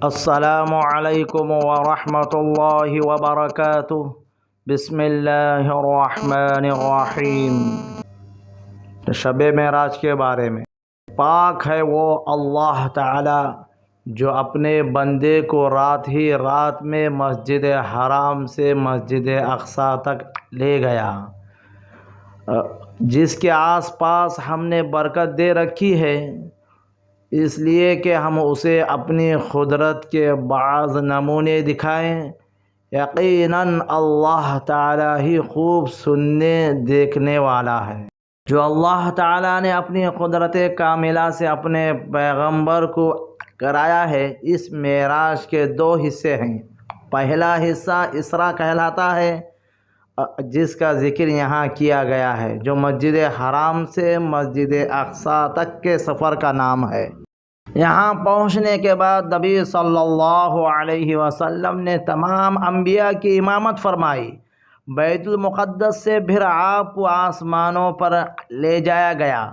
السلام علیکم ورحمۃ اللہ وبرکاتہ۔ بسم اللہ الرحمن الرحیم۔ شب معراج کے بارے میں، پاک ہے وہ اللہ تعالی جو اپنے بندے کو رات ہی رات میں مسجد حرام سے مسجد اقصی تک لے گیا، جس کے آس پاس ہم نے برکت دے رکھی ہے، اس لیے کہ ہم اسے اپنی قدرت کے بعض نمونے دکھائیں۔ یقیناً اللہ تعالیٰ ہی خوب سننے دیکھنے والا ہے۔ جو اللہ تعالیٰ نے اپنی قدرت کاملہ سے اپنے پیغمبر کو کرایا ہے، اس معراج کے دو حصے ہیں۔ پہلا حصہ اسراء کہلاتا ہے، جس کا ذکر یہاں کیا گیا ہے، جو مسجد حرام سے مسجد اقصی تک کے سفر کا نام ہے۔ یہاں پہنچنے کے بعد نبی صلی اللہ علیہ وسلم نے تمام انبیاء کی امامت فرمائی۔ بیت المقدس سے پھر آپ کو آسمانوں پر لے جایا گیا۔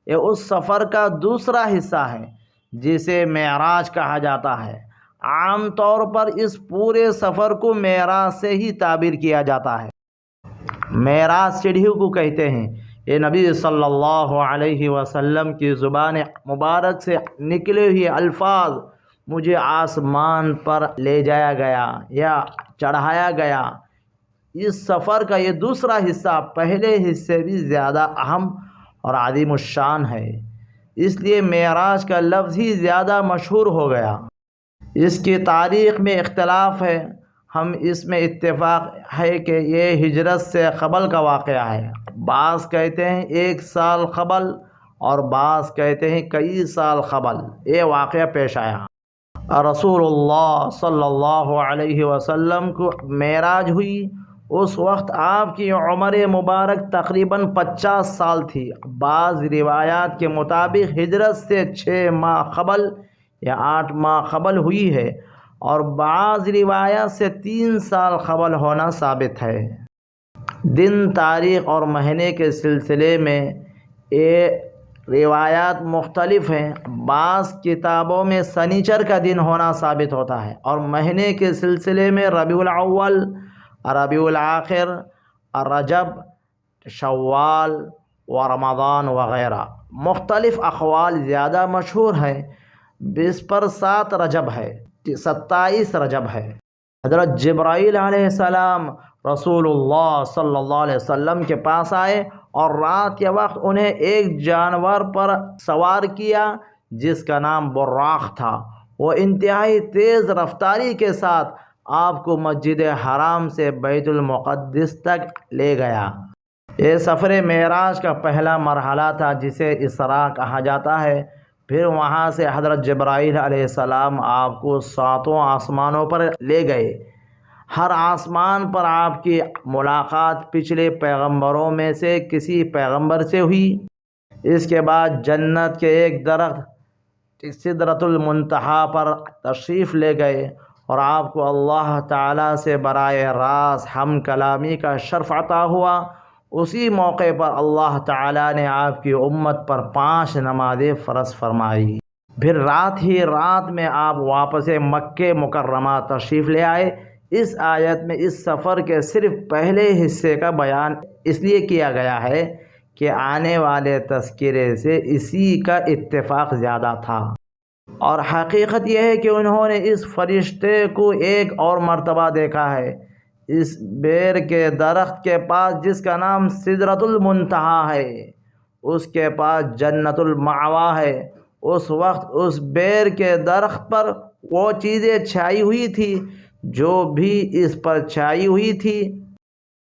یہ اس سفر کا دوسرا حصہ ہے جسے معراج کہا جاتا ہے۔ عام طور پر اس پورے سفر کو معراج سے ہی تعبیر کیا جاتا ہے۔ معراج سیڑھیوں کو کہتے ہیں۔ یہ نبی صلی اللہ علیہ وسلم کی زبان مبارک سے نکلے ہوئے الفاظ، مجھے آسمان پر لے جایا گیا یا چڑھایا گیا۔ اس سفر کا یہ دوسرا حصہ پہلے حصے بھی زیادہ اہم اور عظیم الشان ہے، اس لیے معراج کا لفظ ہی زیادہ مشہور ہو گیا۔ اس کی تاریخ میں اختلاف ہے، ہم اس میں اتفاق ہے کہ یہ ہجرت سے قبل کا واقعہ ہے۔ بعض کہتے ہیں 1 سال قبل اور بعض کہتے ہیں کئی سال قبل یہ واقعہ پیش آیا۔ رسول اللہ صلی اللہ علیہ وسلم کو معراج ہوئی، اس وقت آپ کی عمر مبارک تقریباً 50 سال تھی۔ بعض روایات کے مطابق ہجرت سے 6 ماہ قبل یا 8 ماہ قبل ہوئی ہے، اور بعض روایات سے 3 سال قبل ہونا ثابت ہے۔ دن، تاریخ اور مہینے کے سلسلے میں یہ روایات مختلف ہیں۔ بعض کتابوں میں سنیچر کا دن ہونا ثابت ہوتا ہے، اور مہینے کے سلسلے میں ربیع الاول، ربیع الآخر، رجب، شوال و رمضان وغیرہ۔ مختلف اقوال زیادہ مشہور ہیں۔ 20 پر 7 رجب ہے، 27 رجب ہے۔ حضرت جبرائیل علیہ السلام رسول اللہ صلی اللہ علیہ وسلم کے پاس آئے اور رات کے وقت انہیں ایک جانور پر سوار کیا جس کا نام براق تھا۔ وہ انتہائی تیز رفتاری کے ساتھ آپ کو مسجد حرام سے بیت المقدس تک لے گیا۔ یہ سفر معراج کا پہلا مرحلہ تھا جسے اسراء کہا جاتا ہے۔ پھر وہاں سے حضرت جبرائیل علیہ السلام آپ کو 7 آسمانوں پر لے گئے۔ ہر آسمان پر آپ کی ملاقات پچھلے پیغمبروں میں سے کسی پیغمبر سے ہوئی۔ اس کے بعد جنت کے ایک درخت سدرۃ المنتہا پر تشریف لے گئے اور آپ کو اللہ تعالیٰ سے براہ راست ہم کلامی کا شرف عطا ہوا۔ اسی موقع پر اللہ تعالیٰ نے آپ کی امت پر 5 نمازیں فرض فرمائی۔ پھر رات ہی رات میں آپ واپس مکہ مکرمہ تشریف لے آئے۔ اس آیت میں اس سفر کے صرف پہلے حصے کا بیان اس لیے کیا گیا ہے کہ آنے والے تذکرے سے اسی کا اتفاق زیادہ تھا، اور حقیقت یہ ہے کہ انہوں نے اس فرشتے کو ایک اور مرتبہ دیکھا ہے، اس بیر کے درخت کے پاس جس کا نام سدرۃ المنتہا ہے، اس کے پاس جنت المأویٰ ہے۔ اس وقت اس بیر کے درخت پر وہ چیزیں چھائی ہوئی تھی جو بھی اس پر چھائی ہوئی تھی۔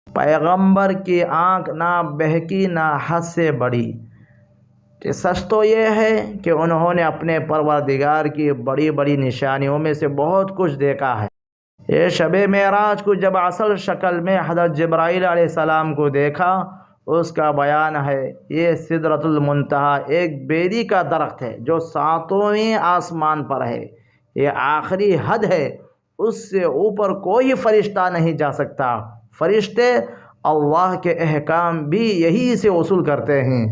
پیغمبر کی آنکھ نہ بہکی نہ حد سے بڑی۔ سچ تو یہ ہے کہ انہوں نے اپنے پروردگار کی بڑی بڑی نشانیوں میں سے بہت کچھ دیکھا ہے۔ یہ شب معراج کو جب اصل شکل میں حضرت جبرائیل علیہ السلام کو دیکھا، اس کا بیان ہے۔ یہ سدرۃ المنتہا ایک بیری کا درخت ہے جو 7ویں آسمان پر ہے۔ یہ آخری حد ہے، اس سے اوپر کوئی فرشتہ نہیں جا سکتا۔ فرشتے اللہ کے احکام بھی یہی سے وصول کرتے ہیں۔